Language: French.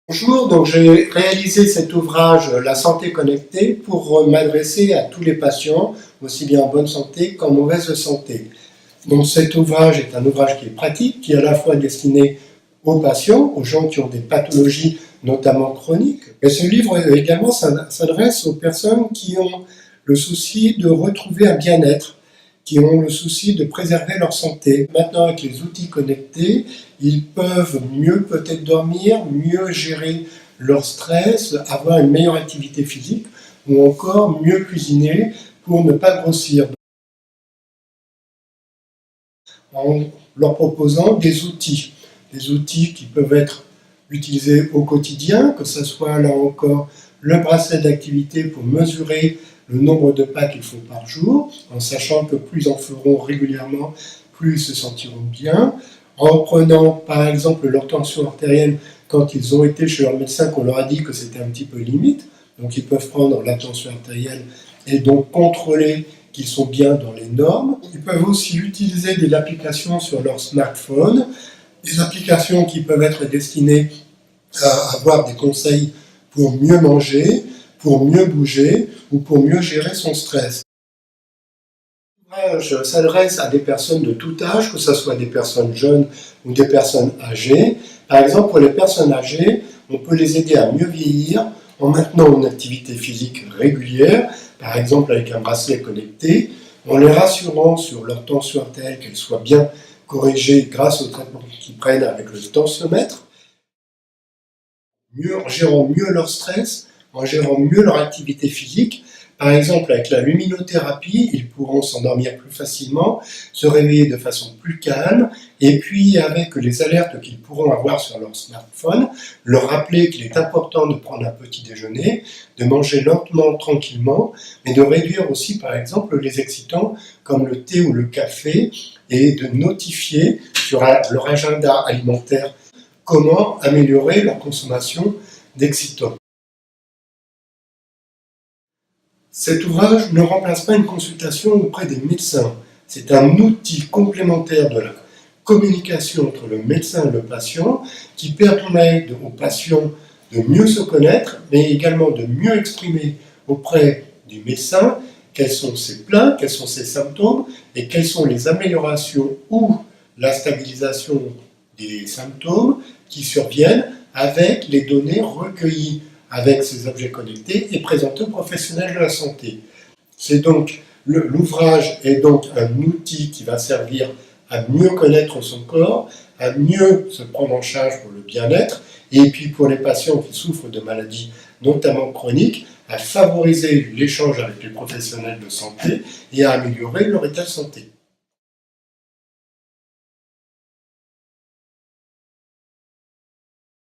Bonjour, donc j'ai réalisé cet ouvrage La santé connectée pour m'adresser à tous les patients, aussi bien en bonne santé qu'en mauvaise santé. Donc cet ouvrage est un ouvrage qui est pratique, qui est à la fois destiné aux patients, aux gens qui ont des pathologies notamment chroniques. Et ce livre également s'adresse aux personnes qui ont le souci de retrouver un bien-être, qui ont le souci de préserver leur santé. Maintenant, avec les outils connectés, ils peuvent mieux peut-être dormir, mieux gérer leur stress, avoir une meilleure activité physique ou encore mieux cuisiner pour ne pas grossir. En leur proposant des outils qui peuvent être utilisés au quotidien, que ce soit là encore le bracelet d'activité pour mesurer le nombre de pas qu'ils font par jour, en sachant que plus ils en feront régulièrement, plus ils se sentiront bien, en prenant par exemple leur tension artérielle quand ils ont été chez leur médecin, qu'on leur a dit que c'était un petit peu limite, donc ils peuvent prendre la tension artérielle et donc contrôler qu'ils sont bien dans les normes. Ils peuvent aussi utiliser des applications sur leur smartphone, des applications qui peuvent être destinées à avoir des conseils pour mieux manger, pour mieux bouger ou pour mieux gérer son stress. L'ouvrage s'adresse à des personnes de tout âge, que ce soit des personnes jeunes ou des personnes âgées. Par exemple, pour les personnes âgées, on peut les aider à mieux vieillir en maintenant une activité physique régulière, par exemple avec un bracelet connecté, en les rassurant sur leur tension artérielle, qu'elle soit bien corrigée grâce au traitement qu'ils prennent avec le tensiomètre, en gérant mieux leur stress, en gérant mieux leur activité physique. Par exemple, avec la luminothérapie, ils pourront s'endormir plus facilement, se réveiller de façon plus calme, et puis avec les alertes qu'ils pourront avoir sur leur smartphone, leur rappeler qu'il est important de prendre un petit déjeuner, de manger lentement, tranquillement, mais de réduire aussi, par exemple, les excitants comme le thé ou le café, et de notifier sur leur agenda alimentaire comment améliorer la consommation d'excitants. Cet ouvrage ne remplace pas une consultation auprès des médecins. C'est un outil complémentaire de la communication entre le médecin et le patient qui permet au patient de mieux se connaître, mais également de mieux exprimer auprès du médecin quels sont ses plaintes, quels sont ses symptômes et quelles sont les améliorations ou la stabilisation des symptômes qui surviennent avec les données recueillies avec ces objets connectés et présentés aux professionnels de la santé. L'ouvrage est donc un outil qui va servir à mieux connaître son corps, à mieux se prendre en charge pour le bien-être, et puis pour les patients qui souffrent de maladies notamment chroniques, à favoriser l'échange avec les professionnels de santé et à améliorer leur état de santé.